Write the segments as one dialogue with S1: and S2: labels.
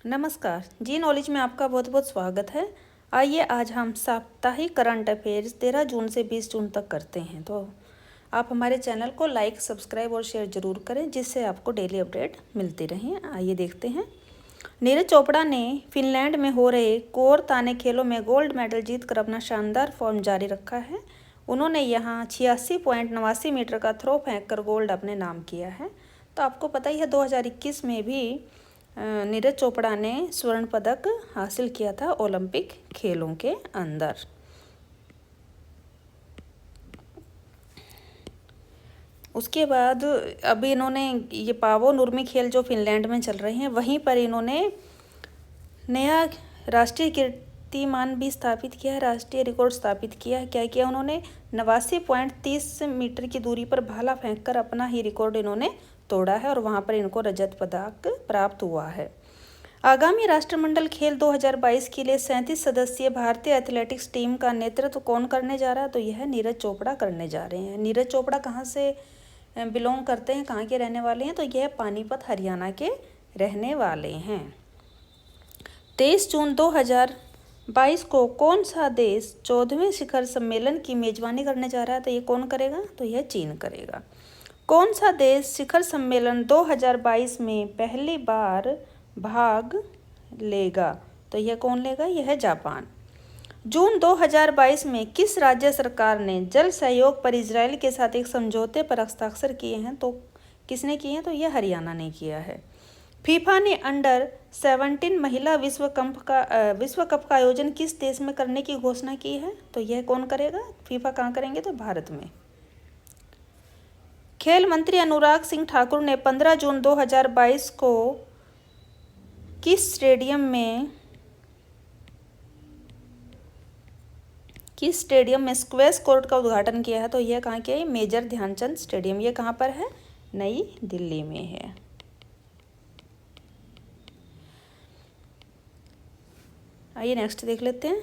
S1: नमस्कार जी, नॉलेज में आपका बहुत बहुत स्वागत है। आइए आज हम साप्ताहिक करंट अफेयर्स 13 जून से 20 जून तक करते हैं। तो आप हमारे चैनल को लाइक, सब्सक्राइब और शेयर जरूर करें, जिससे आपको डेली अपडेट मिलती रहें। आइए देखते हैं। नीरज चोपड़ा ने फिनलैंड में हो रहे कोर ताने खेलों में गोल्ड मेडल जीतकर अपना शानदार फॉर्म जारी रखा है। उन्होंने यहाँ 86.89 मीटर का थ्रो फेंककर गोल्ड अपने नाम किया है। तो आपको पता ही है 2021 में भी नीरज चोपड़ा ने स्वर्ण पदक हासिल किया था ओलंपिक खेलों के अंदर। उसके बाद अभी इन्होंने ये पावो नुर्मी खेल जो फिनलैंड में चल रहे हैं, वहीं पर इन्होंने नया राष्ट्रीय कीर्तिमान भी स्थापित किया है, राष्ट्रीय रिकॉर्ड स्थापित किया है। क्या किया उन्होंने? 89.30 मीटर की दूरी पर भाला फेंककर अपना ही रिकॉर्ड इन्होंने तोड़ा है और वहां पर इनको रजत पदक प्राप्त हुआ है। आगामी राष्ट्रमंडल खेल 2022 के लिए 37 सदस्यीय भारतीय एथलेटिक्स टीम का नेतृत्व कौन करने जा रहा है? तो यह नीरज चोपड़ा करने जा रहे हैं। नीरज चोपड़ा कहाँ से बिलोंग करते हैं, कहाँ के रहने वाले हैं? तो यह पानीपत हरियाणा के रहने वाले हैं। 23 जून 2022 को कौन सा देश 14वें शिखर सम्मेलन की मेजबानी करने जा रहा है? तो ये कौन करेगा? तो यह चीन करेगा। कौन सा देश शिखर सम्मेलन 2022 में पहली बार भाग लेगा? तो यह कौन लेगा? यह जापान। जून 2022 में किस राज्य सरकार ने जल सहयोग पर इजराइल के साथ एक समझौते पर हस्ताक्षर किए हैं? तो किसने किए हैं? तो यह हरियाणा ने किया है। फीफा ने अंडर-17 महिला विश्व कप का आयोजन किस देश में करने की घोषणा की है? तो यह कौन करेगा? फीफा कहाँ करेंगे? तो भारत में। खेल मंत्री अनुराग सिंह ठाकुर ने 15 जून 2022 को किस स्टेडियम में स्क्वैश कोर्ट का उद्घाटन किया है? तो यह कहाँ के है? Major Dhyanchand stadium. यह कहाँ पर है? नई दिल्ली में है। आइए नेक्स्ट देख लेते हैं।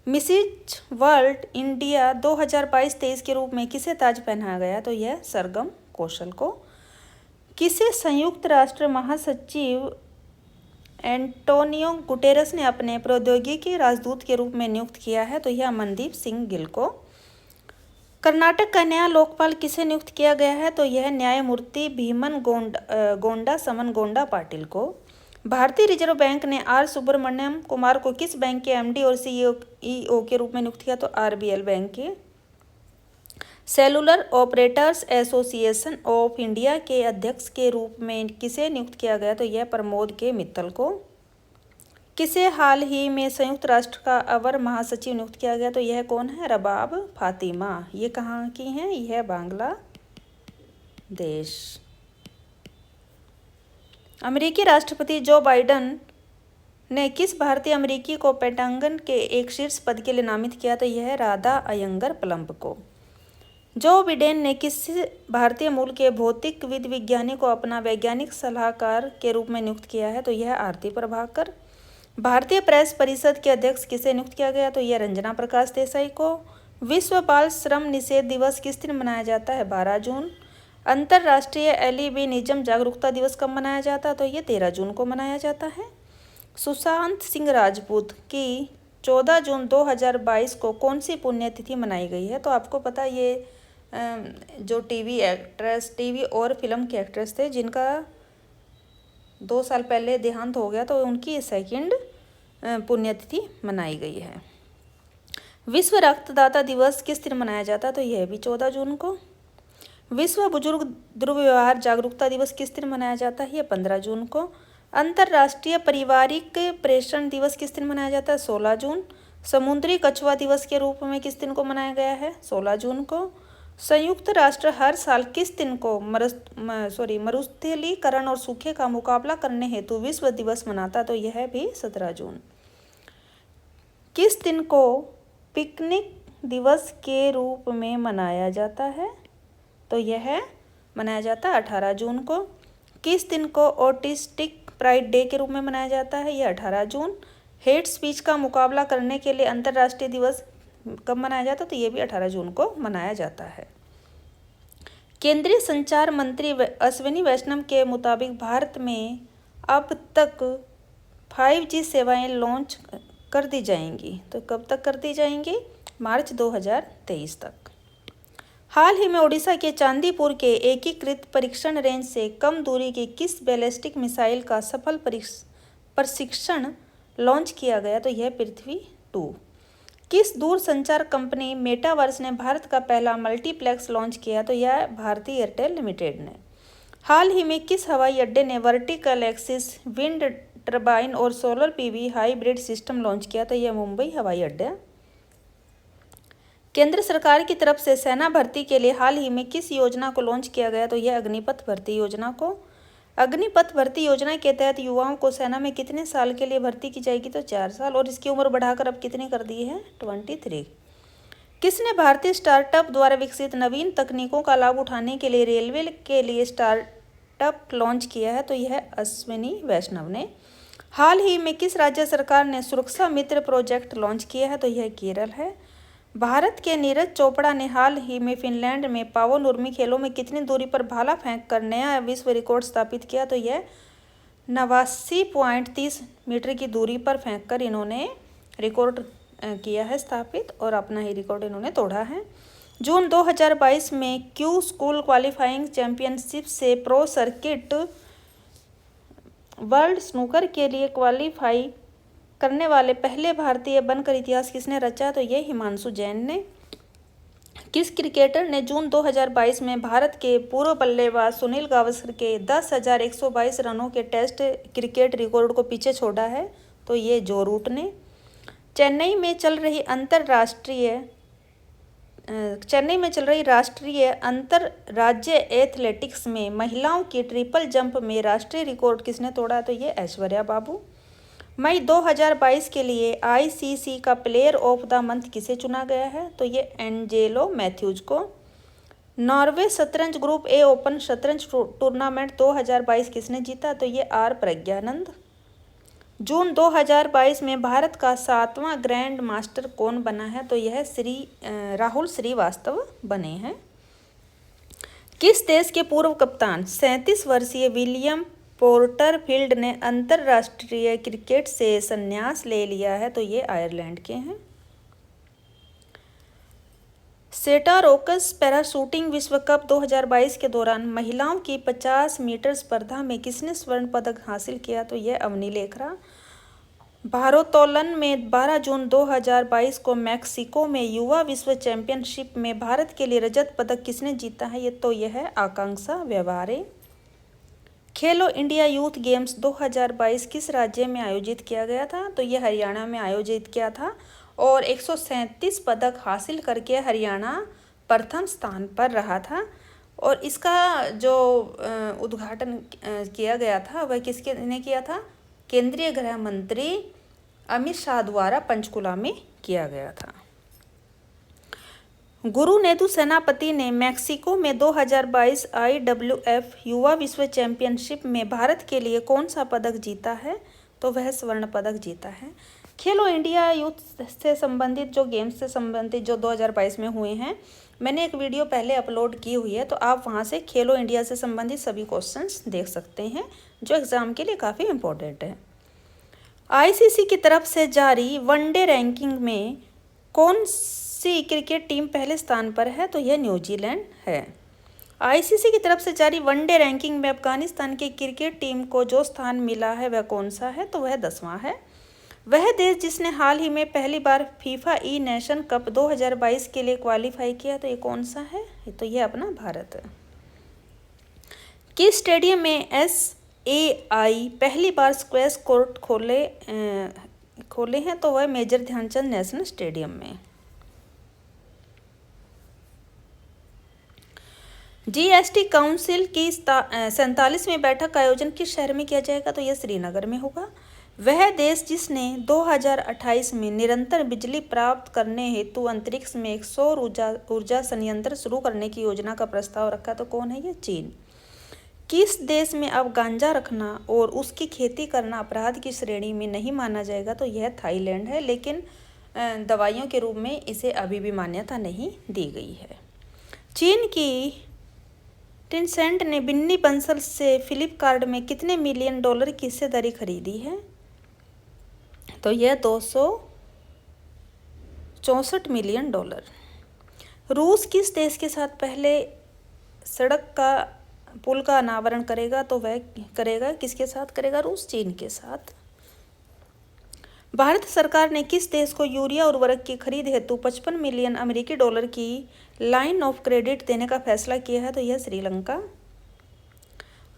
S1: मिसेज वर्ल्ड इंडिया 2022-23 के रूप में किसे ताज पहनाया गया? तो यह सरगम कौशल को। किसे संयुक्त राष्ट्र महासचिव एंटोनियो गुटेरस ने अपने प्रौद्योगिकी राजदूत के रूप में नियुक्त किया है? तो यह अमनदीप सिंह गिल को। कर्नाटक का नया लोकपाल किसे नियुक्त किया गया है? तो यह न्यायमूर्ति भीमन गोंडा समन गोंडा पाटिल को। भारतीय रिजर्व बैंक ने आर सुब्रमण्यम कुमार को किस बैंक के एमडी और सीईओ के रूप में नियुक्त किया? तो आरबीएल बैंक के। Cellular operators association of India के अध्यक्ष के रूप में किसे नियुक्त किया गया? तो यह प्रमोद के मित्तल को। किसे हाल ही में संयुक्त राष्ट्र का अवर महासचिव नियुक्त किया गया? तो यह कौन है? रबाब फातिमा। ये कहाँ की हैं? यह बांग्लादेश। अमेरिकी राष्ट्रपति जो बाइडन ने किस भारतीय अमेरिकी को पेंटागन के एक शीर्ष पद के लिए नामित किया? तो यह राधा अयंगर प्लम्ब को। जो बिडेन ने किस भारतीय मूल के भौतिकविद विज्ञानी को अपना वैज्ञानिक सलाहकार के रूप में नियुक्त किया है? तो यह आरती प्रभाकर। भारतीय प्रेस परिषद के अध्यक्ष किसे नियुक्त किया गया? तो यह रंजना प्रकाश देसाई को। विश्व बाल श्रम निषेध दिवस किस दिन मनाया जाता है? 12 जून। अंतर्राष्ट्रीय एल्बिनिज्म जागरूकता दिवस कब मनाया जाता है? तो ये 13 जून को मनाया जाता है। सुशांत सिंह राजपूत की 14 जून 2022 को कौन सी पुण्यतिथि मनाई गई है? तो आपको पता है ये जो टीवी और फिल्म के एक्ट्रेस थे, जिनका 2 साल पहले देहांत हो गया, तो उनकी 2nd पुण्यतिथि मनाई गई है। विश्व रक्तदाता दिवस किस दिन मनाया जाता है? तो यह भी 14 जून को। विश्व बुजुर्ग दुर्व्यवहार जागरूकता दिवस किस दिन मनाया जाता है? यह 15 जून को। अंतर्राष्ट्रीय पारिवारिक प्रेषण दिवस किस दिन मनाया जाता है? 16 जून। समुद्री कछुआ दिवस के रूप में किस दिन को मनाया गया है? 16 जून को। संयुक्त राष्ट्र हर साल किस दिन को मरुस्थलीकरण और सूखे का मुकाबला करने हेतु विश्व दिवस मनाता? तो यह भी 17 जून। किस दिन को पिकनिक दिवस के रूप में मनाया जाता है? तो यह मनाया जाता है 18 जून को। किस दिन को ऑटिस्टिक प्राइड डे के रूप में मनाया जाता है? यह 18 जून। हेट स्पीच का मुकाबला करने के लिए अंतर्राष्ट्रीय दिवस कब मनाया जाता है? तो ये भी 18 जून को मनाया जाता है। केंद्रीय संचार मंत्री अश्विनी वैष्णव के मुताबिक भारत में अब तक 5G सेवाएं लॉन्च कर दी जाएंगी। तो कब तक कर दी जाएंगी? मार्च 2023 तक। हाल ही में ओडिशा के चांदीपुर के एकीकृत परीक्षण रेंज से कम दूरी की किस बैलिस्टिक मिसाइल का सफल प्रशिक्षण लॉन्च किया गया? तो यह पृथ्वी-2। किस दूरसंचार कंपनी मेटावर्स ने भारत का पहला मल्टीप्लेक्स लॉन्च किया? तो यह भारती एयरटेल लिमिटेड ने। हाल ही में किस हवाई अड्डे ने वर्टिकल एक्सिस विंड टर्बाइन और solar PV hybrid system launch किया? तो यह मुंबई हवाई अड्डा। केंद्र सरकार की तरफ से सेना भर्ती के लिए हाल ही में किस योजना को लॉन्च किया गया? तो यह अग्निपथ भर्ती योजना को। अग्निपथ भर्ती योजना के तहत युवाओं को सेना में कितने साल के लिए भर्ती की जाएगी? तो 4 साल, और इसकी उम्र बढ़ाकर अब कितनी कर दी है? 23। किसने भारतीय स्टार्टअप द्वारा विकसित नवीन तकनीकों का लाभ उठाने के लिए रेलवे के लिए स्टार्टअप लॉन्च किया है? तो यह अश्विनी वैष्णव ने। हाल ही में किस राज्य सरकार ने सुरक्षा मित्र प्रोजेक्ट लॉन्च किया है? तो यह केरल है। भारत के नीरज चोपड़ा ने हाल ही में फिनलैंड में पावो नुर्मी खेलों में कितनी दूरी पर भाला फेंक कर नया विश्व रिकॉर्ड स्थापित किया? तो यह 89.30 मीटर की दूरी पर फेंककर इन्होंने रिकॉर्ड किया है स्थापित, और अपना ही रिकॉर्ड इन्होंने तोड़ा है। जून 2022 में क्यू स्कूल क्वालिफाइंग चैंपियनशिप से प्रो सर्किट वर्ल्ड स्नूकर के लिए क्वालिफाई करने वाले पहले भारतीय बनकर इतिहास किसने रचा? तो ये हिमांशु जैन ने। किस क्रिकेटर ने जून 2022 में भारत के पूर्व बल्लेबाज सुनील गावस्कर के 10,122 रनों के टेस्ट क्रिकेट रिकॉर्ड को पीछे छोड़ा है? तो ये जो रूट ने। चेन्नई में चल रही राष्ट्रीय अंतरराज्य एथलेटिक्स में महिलाओं की ट्रिपल जंप में राष्ट्रीय रिकॉर्ड किसने तोड़ा? तो ये ऐश्वर्या बाबू। मई 2022 के लिए आईसीसी का प्लेयर ऑफ द मंथ किसे चुना गया है? तो ये एंजेलो मैथ्यूज को। नॉर्वे शतरंज ग्रुप ए ओपन शतरंज टूर्नामेंट 2022 किसने जीता? तो ये आर प्रज्ञानंद। जून 2022 में भारत का 7वां ग्रैंड मास्टर कौन बना है? तो यह राहुल श्रीवास्तव बने हैं। किस देश के पूर्व कप्तान 37 वर्षीय विलियम पोर्टरफील्ड ने अंतर्राष्ट्रीय क्रिकेट से संन्यास ले लिया है? तो ये आयरलैंड के हैं। सेटारोकस पैराशूटिंग विश्व कप 2022 के दौरान महिलाओं की 50 मीटर स्पर्धा में किसने स्वर्ण पदक हासिल किया? तो यह अवनी लेखरा। भारोत्तोलन में 12 जून 2022 को मैक्सिको में युवा विश्व चैंपियनशिप में भारत के लिए रजत पदक किसने जीता है? तो यह है आकांक्षा व्यवहारे। खेलो इंडिया यूथ गेम्स 2022 किस राज्य में आयोजित किया गया था? तो यह हरियाणा में आयोजित किया था, और 137 पदक हासिल करके हरियाणा प्रथम स्थान पर रहा था। और इसका जो उद्घाटन किया गया था वह किसके ने किया था? केंद्रीय गृह मंत्री अमित शाह द्वारा पंचकुला में किया गया था। गुरु नेदू सेनापति ने मैक्सिको में 2022 IWF युवा विश्व चैंपियनशिप में भारत के लिए कौन सा पदक जीता है? तो वह स्वर्ण पदक जीता है। खेलो इंडिया यूथ से संबंधित जो गेम्स से संबंधित जो 2022 में हुए हैं, मैंने एक वीडियो पहले अपलोड की हुई है, तो आप वहां से खेलो इंडिया से संबंधित सभी क्वेश्चंस देख सकते हैं जो एग्ज़ाम के लिए काफ़ी इम्पोर्टेंट है। ICC की तरफ से जारी वनडे रैंकिंग में कौन सी क्रिकेट टीम पहले स्थान पर है? तो यह न्यूजीलैंड है। ICC की तरफ से जारी वनडे रैंकिंग में अफगानिस्तान की क्रिकेट टीम को जो स्थान मिला है वह कौन सा है? तो वह 10वां है। वह देश जिसने हाल ही में पहली बार फीफा ई नेशन कप 2022 के लिए क्वालिफाई किया, तो ये कौन सा है? तो ये अपना भारत है। किस स्टेडियम में SAI पहली बार स्क्वैश कोर्ट खोले हैं? तो वह मेजर ध्यानचंद नेशनल स्टेडियम में। GST काउंसिल की 47वीं बैठक का आयोजन किस शहर में किया जाएगा? तो यह श्रीनगर में होगा। वह देश जिसने 2028 में निरंतर बिजली प्राप्त करने हेतु अंतरिक्ष में एक सौर ऊर्जा संयंत्र शुरू करने की योजना का प्रस्ताव रखा, तो कौन है? ये चीन। किस देश में अब गांजा रखना और उसकी खेती करना अपराध की श्रेणी में नहीं माना जाएगा? तो यह थाईलैंड है, लेकिन दवाइयों के रूप में इसे अभी भी मान्यता नहीं दी गई है। चीन की टेंसेंट ने बिन्नी बंसल से फ्लिपकार्ट में कितने $1 मिलियन की हिस्सेदारी खरीदी है? तो यह $264 मिलियन। रूस किस देश के साथ पहले पुल का अनावरण करेगा? तो वह करेगा, किसके साथ करेगा? रूस, चीन के साथ। भारत सरकार ने किस देश को यूरिया उर्वरक की खरीद हेतु $55 मिलियन की लाइन ऑफ क्रेडिट देने का फैसला किया है? तो यह श्रीलंका।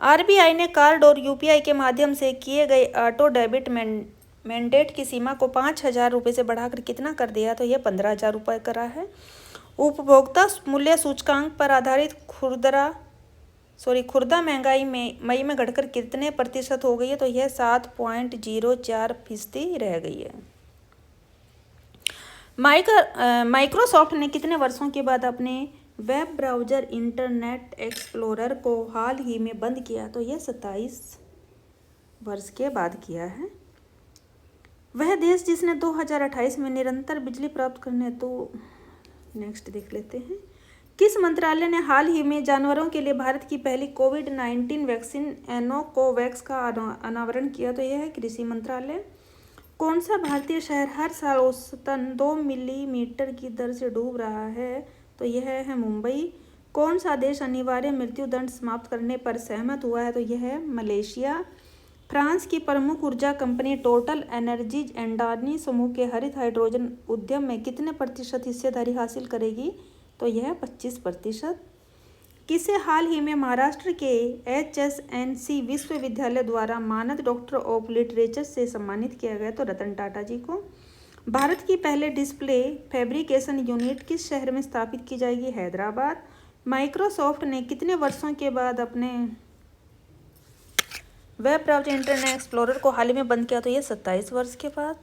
S1: आरबीआई ने कार्ड और यूपीआई के माध्यम से किए गए ऑटो डेबिट मैंडेट की सीमा को 5,000 रुपये से बढ़ाकर कितना कर दिया? तो यह 15,000 रुपये करा है। उपभोक्ता मूल्य सूचकांक पर आधारित खुर्दा महंगाई में मई में घटकर कितने प्रतिशत हो गई है? तो यह 7.04% रह गई है। माइक्रोसॉफ्ट ने कितने वर्षों के बाद अपने वेब ब्राउज़र इंटरनेट एक्सप्लोरर को हाल ही में बंद किया? तो यह 27 वर्ष के बाद किया है। वह देश जिसने 2028 में निरंतर बिजली प्राप्त करने, तो नेक्स्ट देख लेते हैं। किस मंत्रालय ने हाल ही में जानवरों के लिए भारत की पहली कोविड-19 वैक्सीन एनोकोवैक्स का अनावरण किया? तो यह है कृषि मंत्रालय। कौन सा भारतीय शहर हर साल औसतन 2 मिलीमीटर की दर से डूब रहा है? तो यह है मुंबई। कौन सा देश अनिवार्य मृत्यु दंड समाप्त करने पर सहमत हुआ है? तो यह है मलेशिया। फ्रांस की प्रमुख ऊर्जा कंपनी टोटल एनर्जीज अडानी समूह के हरित हाइड्रोजन उद्यम में कितने प्रतिशत हिस्सेदारी हासिल करेगी? तो यह 25%। किसे हाल ही में महाराष्ट्र के HSNC विश्वविद्यालय द्वारा मानद डॉक्टर ऑफ लिटरेचर से सम्मानित किया गया? तो रतन टाटा जी को। भारत की पहले डिस्प्ले फैब्रिकेशन यूनिट किस शहर में स्थापित की जाएगी? हैदराबाद। माइक्रोसॉफ्ट ने कितने वर्षों के बाद अपने वेब ब्राउज़र इंटरनेट एक्सप्लोरर को हाल ही में बंद किया? तो यह 27 वर्ष के बाद।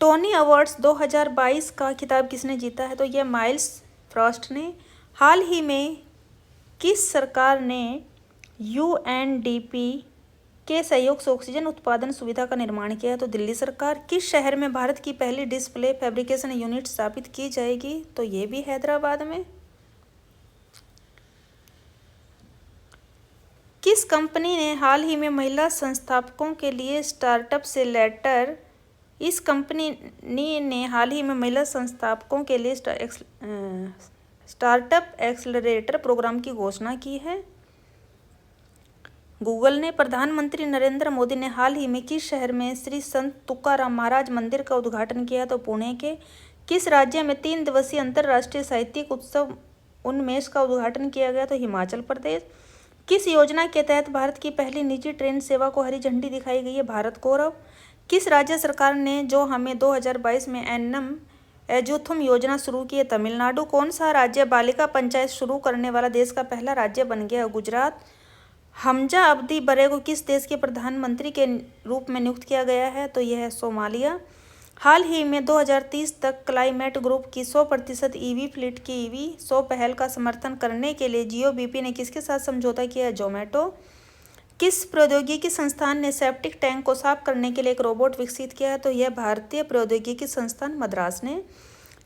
S1: टोनी अवार्ड्स 2022 का खिताब किसने जीता है? तो यह माइल्स फ्रॉस्ट ने। हाल ही में किस सरकार ने UNDP के सहयोग से ऑक्सीजन उत्पादन सुविधा का निर्माण किया है? तो दिल्ली सरकार। किस शहर में भारत की पहली डिस्प्ले फैब्रिकेशन यूनिट स्थापित की जाएगी? तो ये भी हैदराबाद में। किस कंपनी ने हाल ही में महिला संस्थापकों के लिए स्टार्टअप से लेटर इस कंपनी ने हाल ही में महिला संस्थापकों के लिए स्टार्टअप एक्सेलरेटर प्रोग्राम की घोषणा की है? गूगल ने। प्रधानमंत्री नरेंद्र मोदी ने हाल ही में किस शहर में श्री संत तुकाराम महाराज मंदिर का उद्घाटन किया? तो पुणे के। किस राज्य में 3 दिवसीय अंतर्राष्ट्रीय साहित्यिक उत्सव उन्मेष का उद्घाटन किया गया? तो हिमाचल प्रदेश। किस योजना के तहत भारत की पहली निजी ट्रेन सेवा को हरी झंडी दिखाई गई है? भारत गौरव। किस राज्य सरकार ने जो हमें 2022 में एन्नम एजुथुम योजना शुरू की है? तमिलनाडु। कौन सा राज्य बालिका पंचायत शुरू करने वाला देश का पहला राज्य बन गया? गुजरात। हमजा अब्दी बरे को किस देश के प्रधानमंत्री के रूप में नियुक्त किया गया है? तो यह है सोमालिया। हाल ही में 2030 तक क्लाइमेट ग्रुप की 100% ईवी फ्लीट की EV 100 पहल का समर्थन करने के लिए GOBP ने किसके साथ समझौता किया है? जोमेटो। किस प्रौद्योगिकी संस्थान ने सेप्टिक टैंक को साफ करने के लिए एक रोबोट विकसित किया है? तो यह भारतीय प्रौद्योगिकी संस्थान मद्रास ने।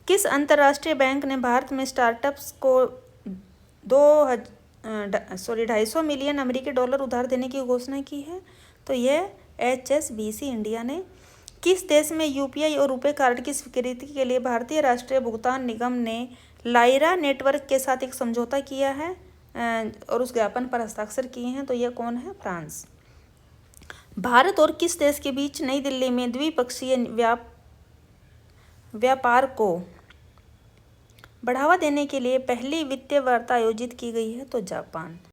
S1: किस अंतर्राष्ट्रीय बैंक ने भारत में स्टार्टअप्स को $250 मिलियन उधार देने की घोषणा की है? तो यह HSBC इंडिया ने। किस देश में UPI और रुपे कार्ड की स्वीकृति के लिए भारतीय राष्ट्रीय भुगतान निगम ने लाइरा नेटवर्क के साथ एक समझौता किया है और उस ज्ञापन पर हस्ताक्षर किए हैं? तो यह कौन है? फ्रांस। भारत और किस देश के बीच नई दिल्ली में द्विपक्षीय व्यापार को बढ़ावा देने के लिए पहली वित्तीय वार्ता आयोजित की गई है? तो जापान।